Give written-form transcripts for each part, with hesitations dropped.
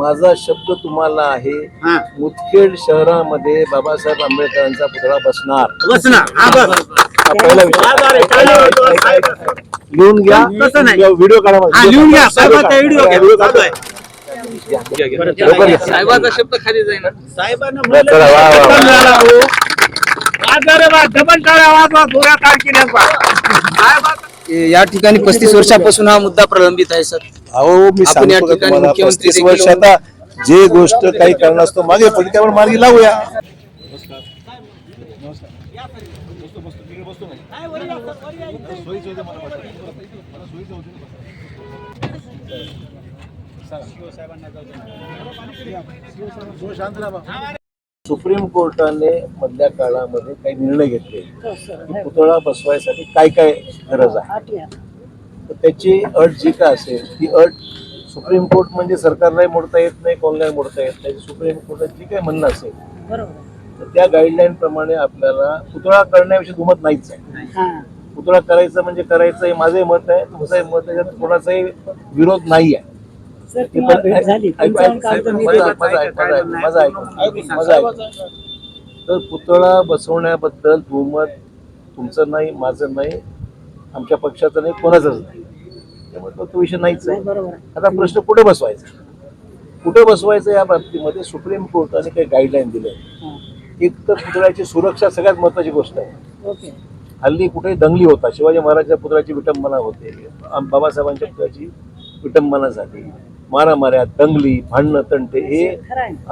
माझा शब्द तुम्हाला आहे, मुदखेड शहरामध्ये बाबासाहेब आंबेडकरांचा पुतळा बसणार. पहिला विषय लिहून घ्या, व्हिडिओ काढा, लिहून घ्या व्हिडिओ काढा. साहेबांचा शब्द खाली जाईल. या ठिकाणी 35 वर्षापासून हा मुद्दा प्रलंबित आहे सर. अहो मी सांगतो का तुम्हाला, 35 वर्ष आता जे गोष्ट काही कारणास्तव मागे पडली त्यावर मार्गी लावूया. सुप्रीम कोर्टाने मधल्या काळामध्ये काही निर्णय घेतले की पुतळा बसवायसाठी काय काय गरज आहे, तर त्याची अट जी काय असेल ती अट सुप्रीम कोर्ट म्हणजे सरकारलाही मोडता येत नाही, कोणालाही मोडता येत नाही. सुप्रीम कोर्टात जी काही म्हणणं असेल तर त्या गाईडलाईन प्रमाणे आपल्याला पुतळा करण्याविषयी दुमत नाहीच आहे. पुतळा करायचं म्हणजे करायचं हे माझंही मत आहे, तुमचंही मत आहे, कोणाचाही विरोध नाही आहे. तर पुतळा बसवण्याबद्दल दुमत तुमचं नाही, माझं नाही, आमच्या पक्षाचं नाही, कोणाचंच नाही. त्यामुळे तो विषय नाहीच आहे. आता प्रश्न कुठे बसवायचं या बाबतीमध्ये सुप्रीम कोर्टाने काही गाईडलाईन दिले. एक तर पुतळ्याची सुरक्षा सगळ्यात महत्वाची गोष्ट आहे. हल्ली कुठेही दंगली होता, शिवाजी महाराजांच्या पुतळ्याची विटंबना होते, बाबासाहेबांच्या पुतळ्याची विटंबना झाली, मारामाऱ्या, दंगली, भांडणं, तंटे हे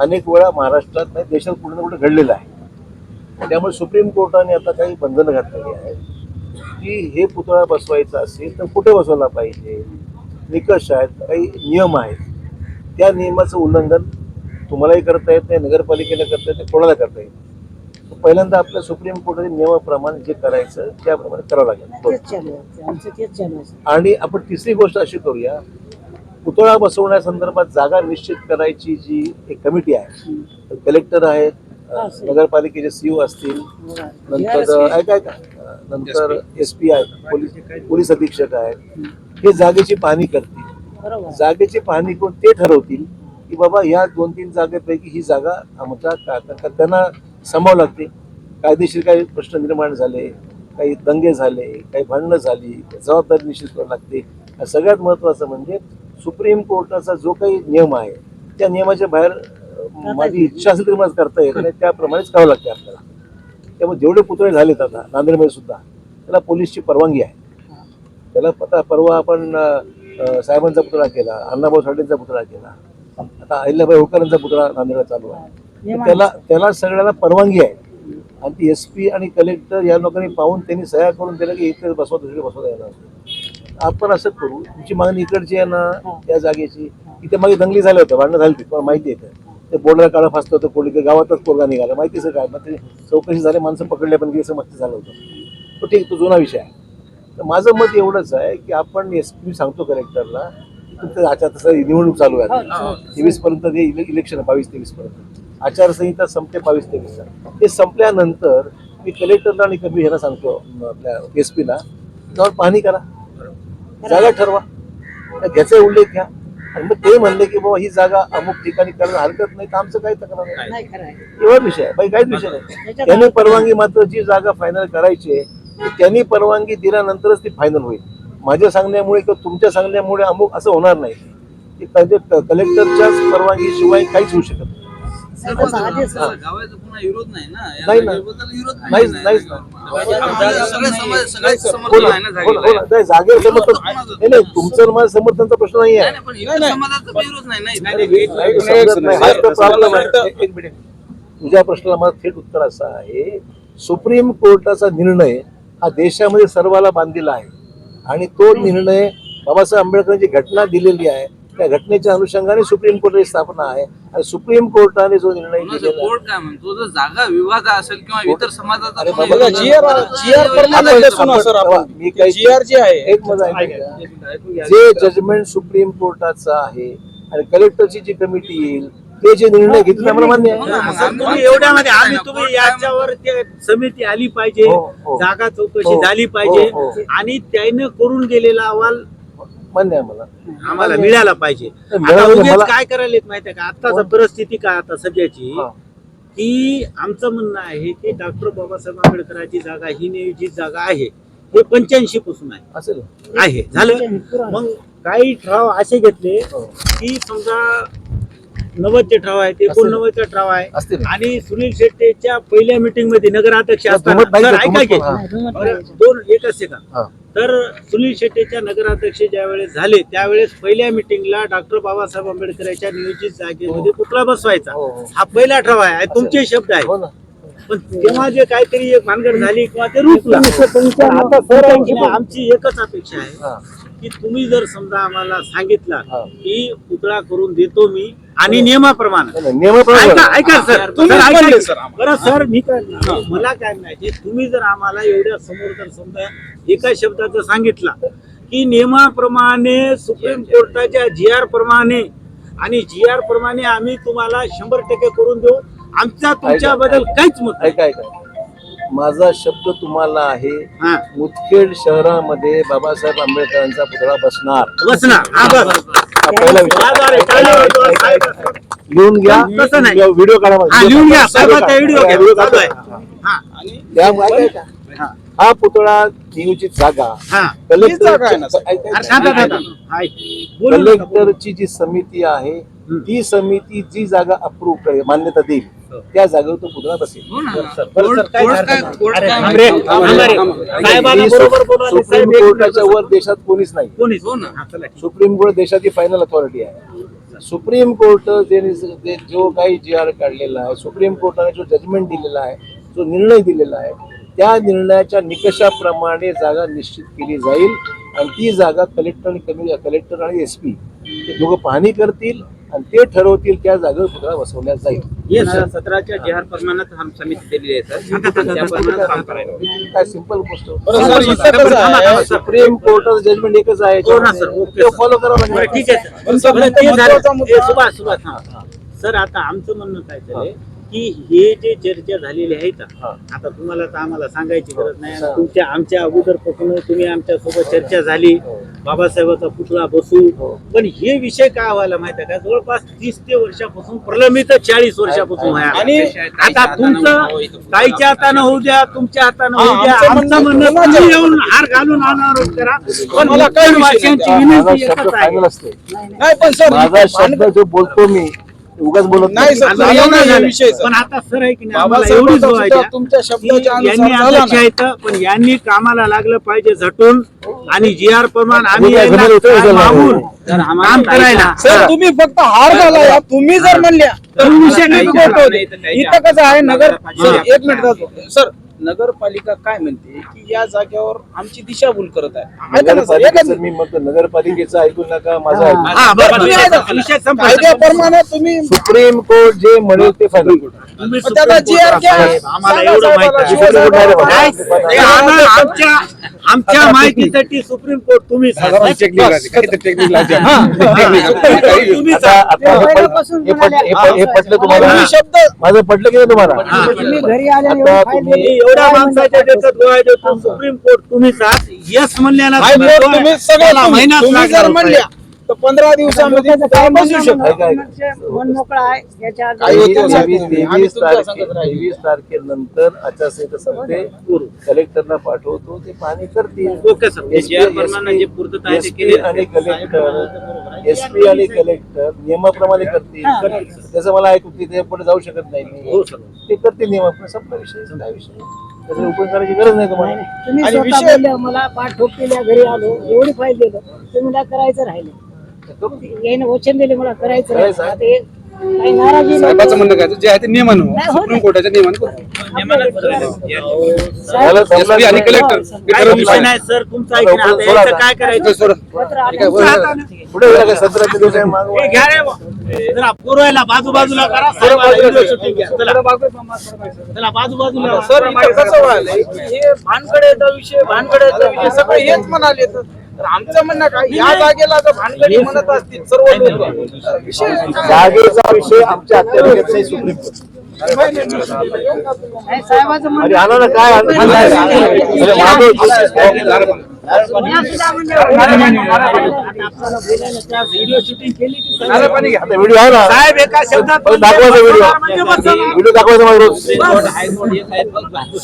अनेक वेळा महाराष्ट्रात नाही देशात कुठे ना कुठे घडलेलं आहे. त्यामुळे सुप्रीम कोर्टाने आता काही बंधनं घातलेली आहेत की हे पुतळा बसवायचा असेल तर कुठे बसवला पाहिजे, निकष आहेत, काही नियम आहेत. त्या नियमाचं उल्लंघन तुम्हालाही करता येत नाही, नगरपालिकेला करता येत नाही, कोणाला करता येत नाही. पहिल्यांदा आपल्या सुप्रीम कोर्टाने नियमाप्रमाणे जे करायचं त्याप्रमाणे करावं लागेल. आणि आपण तिसरी गोष्ट अशी करूया, पुतळा बसवण्यासंदर्भात जागा निश्चित करायची जी एक कमिटी आहे, कलेक्टर आहेत, नगरपालिकेचे सीओ असतील, नंतर SP आहेत, पोलीस अधीक्षक आहेत, हे जागेची पाहणी करतील. जागेची पाहणी करून ते ठरवतील की बाबा ह्या 2-3 जागेपैकी ही जागा आमच्या त्यांना समावं लागते. कायदेशीर काही प्रश्न निर्माण झाले, काही दंगे झाले, काही भांडणं झाली, जबाबदारी निश्चित करावी लागते. सगळ्यात महत्त्वाचं म्हणजे सुप्रीम कोर्टाचा जो काही नियम आहे त्या नियमाच्या बाहेर माझी इच्छा असेल तरी मला करता येत नाही, त्याप्रमाणेच करावं लागते आपल्याला. त्यामुळे जेवढे पुतळे झालेत आता नांदेडमध्ये सुद्धा त्याला पोलीसची परवानगी आहे. त्याला परवा आपण साहेबांचा पुतळा केला, अण्णाभाऊ साठेंचा पुतळा केला, आता अहिल्याबाई होळकरांचा पुतळा नांदेडला चालू आहे. त्याला सगळ्याला परवानगी आहे. आणि ती SP आणि कलेक्टर या लोकांनी पाहून त्यांनी सह्या करून दिलं की इथे बसवा, दुसरीकडे बसवता येणार. आपण असं करू, तुमची मागणी इकडची आहे ना त्या जागेची, इथे मागे दंगली झाल्या होत्या, भांडणं झाली, तुम्हाला माहिती आहे. ते बोर्डाला काळा फासलं होतं, कोणी गावातच पोरगा निघाला, माहितीच आहे काय. मग ते चौकशी झाली, माणसं पकडल्या, पण गेली, मस्ती झालं होतं. तो ठीक, तो जुना विषय आहे. तर माझं मत एवढंच आहे की आपण SP सांगतो कलेक्टरला, तुमचं आचार निवडणूक चालू आहे 23 पर्यंत, ते इलेक्शन 22-23 पर्यंत आचारसंहिता संपते 22-23. ते संपल्यानंतर मी कलेक्टरला आणि कमिशनरला सांगतो, आपल्या SP ला जाऊन पाहणी करा, जागा ठरवा, त्याचा उल्लेख घ्या. आणि मग ते म्हणले की बाबा ही जागा अमुक ठिकाणी करायला हरकत नाही, तर आमचं काय तक्रार नाही. एवढा विषय आहे, काहीच विषय नाही. त्यांनी परवानगी, मात्र जी जागा फायनल करायची त्यांनी परवानगी दिल्यानंतरच ती फायनल होईल. माझ्या सांगण्यामुळे किंवा तुमच्या सांगण्यामुळे अमुक असं होणार नाही. कलेक्टरच्याच परवानगीशिवाय काहीच होऊ शकत नाही. जागेवर समर्थन तुमचं माझं समर्थनचा प्रश्न नाही आहे. तुझ्या प्रश्नाला माझं थेट उत्तर असं आहे, सुप्रीम कोर्टाचा निर्णय हा देशामध्ये सर्वाला बांधलेला आहे. आणि तो निर्णय बाबासाहेब आंबेडकरांची घटना दिलेली आहे, त्या घटनेच्या अनुषंगाने सुप्रीम कोर्टाची स्थापना आहे. आणि सुप्रीम कोर्टाने जो निर्णय दिलेला कोर्ट काय म्हणतो, जर जागा विवाद असेल किंवा इतर समाजाचा जे जजमेंट सुप्रीम कोर्टाचं आहे आणि कलेक्टरची जी कमिटी येईल ते जे निर्णय घेतले मला मान्य आहे. एवढ्यामध्ये आम्ही तुम्ही याच्यावर समिती आली पाहिजे, जागा चौकशी झाली पाहिजे आणि त्याने करून गेलेला अहवाल मान्य आहे मला. आम्हाला मिळायला पाहिजे. तर आता मिळालं उगीच मला- काय करायला माहिती आहे का आत्ताचा परिस्थिती काय आता सध्याची हा. की आमचं म्हणणं आहे की डॉक्टर बाबासाहेब आंबेडकरांची जागा ही नियोजित जागा आहे हे 85 पासून असेल आहे झालं. मग काही ठराव असे घेतले हो. की समजा 90चे ठराव आहे ते 89चा ठराव आहे असतील. आणि सुनील शेट्टीच्या पहिल्या मीटिंग मध्ये नगराध्यक्ष असताना दुमत नाही सर, का? ऐका की. दुमत बरं, एकच सेकंद. हा. तर सुनील शेट्टीच्या नगराध्यक्ष ज्या वेळेस झाले त्यावेळेस पहिल्या मिटिंगला डॉक्टर बाबासाहेब आंबेडकरांच्या नियोजित जागेमध्ये पुतळा बसवायचा हो, हो. हा पहिला ठराव आहे तुमचे शब्द हो आहे. ना. पण तेव्हा जे काहीतरी एक भानगड झाली किंवा ते रुसला. पण आता सर आहे की नाही, आमची एकच अपेक्षा आहे हा. की तुम्ही जर समजा आम्हाला सांगितलं हा. की पुतळा करून देतो मी आणि नियमाप्रमाणे नाही, नाही, नियमाप्रमाणे ऐका ऐका सर तुम्ही सर, ऐका म्हणले की. सर आम्हाला. बरं सर मी काय मला काय नाही तुम्ही जर आम्हाला एवढ्या समोर जर समजा एका शब्दाचं सांगितलं की नियमाप्रमाणे सुप्रीम कोर्टाच्या GR प्रमाणे आणि GR प्रमाणे आम्ही तुम्हाला 100% करून देऊ आमचा तुमच्याबद्दल काहीच मत नाही. ऐका ऐका माझा शब्द तुम्हाला आहे हा. मुदखेड शहरामध्ये बाबासाहेब आंबेडकरांचा पुतळा बसणार. बसणार हा बस हा पहिला विषय. आभार आहे. टाळ्या वाजवा, साहेब. लिहून घ्या तसं नाही. व्हिडिओ काढा हा, लिहून घ्या साहेबाचा व्हिडिओ घ्या व्हिडिओ चालू आहे. काढा. हा. त्यामुळे ऐका, ऐका. हा पुतळा नियोजित जागा हा. हीच जागा आहे ना, सर. अरे शांत राहा. हाय. बोलू नका, बोलू नका. कलेक्टरची जी समिती आहे ती समिती जी जागा अप्रूव्ह करेल मान्यता देईल त्या जागेवर तो पुतळा बसेल. बरं, सर, काय हरकत नाही. अरे, काय- थांब रे, थांब रे. साहेबांना बरोबर बोलवा. सुप्रीम साहेब एक कोर्टाच्या मिनिट वर देशात कोणीच नाही. कोणीच हो ना हा, चला ठीक. सुप्रीम कोर्ट देशाची फायनल अथॉरिटी आहे. सुप्रीम कोर्ट जो काही GR काढलेला आहे सुप्रीम कोर्टाने जो जजमेंट दिलेला आहे जो निर्णय दिलेला आहे त्या निर्णयाच्या निकषाप्रमाणे जागा निश्चित केली जाईल आणि ती जागा कलेक्टर आणि SP हे दोघं पाहणी करतील आणि ते ठरवतील त्या जागेवर पुतळा बसवण्यात जाईल. Yes sir. 17च्या JR प्रमाणात हम समिती दिलेली आहे सर त्या प्रमाणात काम करायला काय सिंपल गोष्ट. बरं, सर, इथं कसं आहे? सुप्रीम कोर्टाचं जजमेंट एकच आहे हो ना, सर. ओके, फॉलो करावं बरं, लागेल. ठीक आहे सर. पण सर, बरं, ते महत्त्वाचा झालं. मुद्दा- ए, सुभाष हा. सर आता आमचं म्हणणं काय झालंय की हे जे चर्चा झालेली आहे का हा. आता तुम्हाला तर आम्हाला सांगायची गरज नाही तुमच्या आमच्या अगोदरपासून तुम्ही आमच्या सोबत चर्चा झाली बाबासाहेबांचा पुतळा बसू पण हे विषय काय व्हायला माहिती आहे का जवळपास 30 ते वर्षापासून प्रलंबित 40 वर्षापासून व्हायला आणि आता तुमचं काहीच्या हातानं होऊ द्या तुमच्या हातानं हा, होऊ द्या आमचं आमचं म्हणणं म्हणणं तुम्ही येऊन हार घालून अनारोप करा पण मला काय विषय नाही. वाचनाची माझा विनंती शब्द एकच फायनल आहे असते. नाही पण सर माझा शब्द जो बोलतो मी उगाच बोलत नाही सर, आता एवढं एवढं नाही झालं. विषय, सर. पण आता सर आहे की नाही आम्हाला एवढीच बाबासाहेबांचा गोष्ट सुद्धा आहे तुमच्या शब्दाच्या की यांनी अनुसार झाला अध्यक्ष ना. आहेत पण यांनी कामाला लागलं पाहिजे झटून आणि GR प्रमाण आम्ही काय यांना जमेल होतं, काय जमेल. मागून जर आम्हाला काम करायला सर तुम्ही फक्त हार घाला या तुम्ही जर म्हणल्या तर विषय नाही काही गोष्ट होते. नाही तर काही इथं कसं आहे नगर सर हा. एक मिनिट राहतो. सर नगरपालिका काय म्हणते की या जागेवर आमची दिशाभूल करत आहे ऐका ना सर एकच नगरपालिकेचं मी म्हणतो नगरपालिकेचं ऐकू नका माझं ऐकू. हा, बरं, तुम्ही विषय ऐका. विषय संपला. कायद्याप्रमाणे तुम्ही सुप्रीम कोर्ट जे म्हणेल ते फायनल. तुम्ही पण त्याला सुप्रीम GR कोर्टात घ्या. साहेब, आम्हाला सांगा एवढं साहेबाला, माहिती आहे. शिवसाहेबाला नाही, सांगा. ते आम्हाला आमच्या माहितीसाठी सुप्रीम कोर्ट तुम्ही तुम्ही आता आता हे हे पटलं तुम्हाला तुम्ही शब्द माझं पटलं की नाही तुम्हाला घरी आले आता तुम्ही एवढ्या माणसाच्या देतात गोळ्या देतो सुप्रीम कोर्ट तुम्ही यस म्हणल्याला हायकोर्ट तुम्ही सगळं मला महिनाच तुम्ही लागला जर होता. म्हणल्या तर 15 दिवसामध्ये काय बसू शकतो ऐका, ऐका. मन मोकळा आहे याच्या काही होते तेवीस साहेब. आम्ही तुमच्या संगत राहिलो. 23 तारखेनंतर आचारसंहिता संपते कलेक्टरला पाठवतो ते पाहणी करतील ओके सर JR प्रमाणे जे पूर्तता आहे ते SP केली आणि कलेक्टर SP आणि कलेक्टर नियमाप्रमाणे करतील त्याचं मला ऐकू तिथे पुढे जाऊ शकत नाही मी. हो सर ते करतील नियमाप्रमाणे संपला विषय काय विषय त्याचा उपयोग करायची गरज नाही तुम्हाला तुम्ही आणि स्वतः विषय- बोलले मला पाठ ठोक केल्या घरी आलो एवढी फाईल दिलं तुम्ही मला करायचं राहिलं याने वचन दिले मला करायचं करायचं राहिलं आता हे काही नाराजी नाही. साहेबाचं म्हणणं काय जे आहे ते नियमानं नाही, हो सुप्रीम ना. कोर्टाच्या नियमानं झालं, संपला SP आणि विषय. कलेक्टर काय विषय नाही सर तुमचं ऐक ना आता याचं काय करायचं पत्र आलं. पुढे गेला काय 17 दिवस आहे मागं. हे घ्या रे बुवा. जरा पुरवायला बाजूबाजूला करा साहेबाला व्हिडिओ शूटिंग घ्या चला चला बाजूबाजूला सर इथं कसं व्हायलंय की हे भानगडीचा विषय सगळे हेच म्हणाले तर आमचं म्हणणं काय या जागेला जर भानगडी म्हणत असतील सर्व लोक विषय जागेचा विषय आमच्या अत्याधिक नाही सुप्रीम कोर्ट नाही, साहेबाचं अरे म्हणणं आला ना काय व्हिडिओ शूटिंग केली की नारळ पाणी घ्या. आता व्हिडिओ आहे ना साहेब एका शब्दात दाखवायचा व्हिडिओ म्हणजे बस झालं. व्हिडिओ दाखवायचा माझा रोज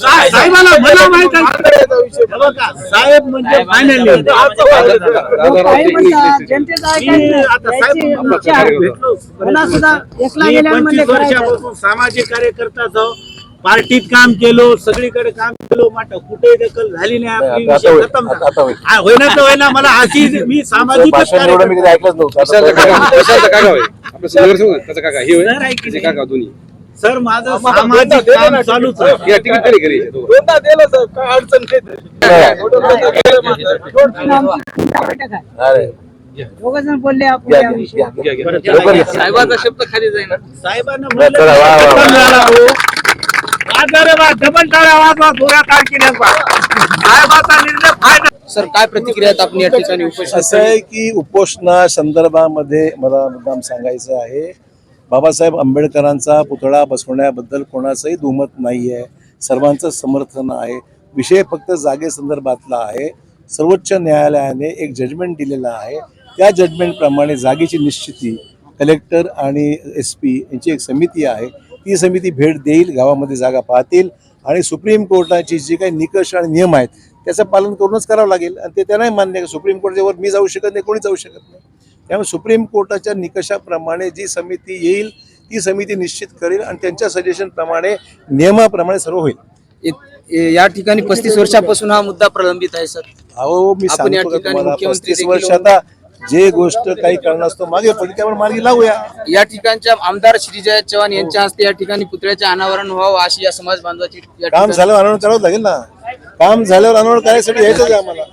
साहेबाला मला माहित आहे. भानगडीचा विषय हे बघा, साहेब म्हणजे फायनली काही म्हणतात, जनतेचं ऐकायचं, याची इच्छा आहे. पुन्हा सुद्धा एकला मी गेल्यावर 25 म्हणजे करायचं. वर्षापासून सामाजिक कार्यकर्ता जाऊ पार्टीत काम केलो सगळीकडे काम केलो मात्र कुठेही दखल झाली नाही आपली आता विषय होईल, खतम आता झाला. होईल. होईना तर होईना मला अशी मी सामाजिक भाषण एवढं मी कधी ऐकलंच नव्हतं विशालचा आता काका विशालचा काका होय आपलं सुंदर सांगू त्याचा काका हे होय सर, ऐक त्याचे नाही. काका दोन्ही सर माझं आम्हाला सामाजिक दोनदा काम दिलं चालूच ना. आहे या तिकीट तरी घरी दोनदा दिलं सर काय अडचण नाही एवढं दोनदा दिलं माझं. बैठक आहे. अरे दोघं जण बोलले आपण घ्या, या घ्या, विषयावर. घ्या, घ्या. बरं, लवकर घ्या. साहेबाचा शब्द खाली जाईना. साहेबांना चला, वा, वा, वा. खतम झाला हो. वाजवा रे वा, डबल टाळ्या वाजवा 12 तारखेला साहेबाचा निर्णय फायनल. सर काय प्रतिक्रिया आहेत आपण या ठिकाणी उपस्थित असं आहे की उपोषणा संदर्भामध्ये मला मुद्दाम सांगायचं आहे बाबासाहेब आंबेडकरांचा पुतळा बसवण्याबद्दल कोणाचंही दुमत नाही आहे सर्वांचं समर्थन आहे विषय फक्त जागेसंदर्भातला आहे सर्वोच्च न्यायालयाने एक जजमेंट दिलेलं आहे त्या जजमेंटप्रमाणे जागेची निश्चिती कलेक्टर आणि SP यांची एक समिती आहे ती समिती भेट देईल गावामध्ये जागा पाहतील आणि सुप्रीम कोर्टाची जी काही निकष आणि नियम आहेत त्याचं पालन करूनच करावं लागेल आणि ते त्यांनाही मान्य आहे सुप्रीम कोर्टावर मी जाऊ शकत नाही कोणी जाऊ शकत नाही त्यामुळे सुप्रीम कोर्टाच्या निकषाप्रमाणे जी समिती येईल ती समिती निश्चित करेल आणि त्यांच्या सजेशनप्रमाणे नियमाप्रमाणे सर्व होईल या ठिकाणी 35 वर्षापासून हा मुद्दा प्रलंबित आहे सर अहो मी आपण या सांगतो का ठिकाणी तुम्हाला मुख्यमंत्री 35 वर्ष आता जे गोष्ट काही कारणास्तव मागे पडली त्यावर मार्गी लावूया या ठिकाणच्या आमदार श्रीजय चव्हाण यांच्या हस्ते या ठिकाणी पुतळ्याचे अनावरण व्हावं अशी या समाज बांधवाची या काम ठिकाणी झाल्यावर अनावरण करावं लागेल ना काम झाल्यावर अनावरण करायसाठी यायचंच आहे आम्हाला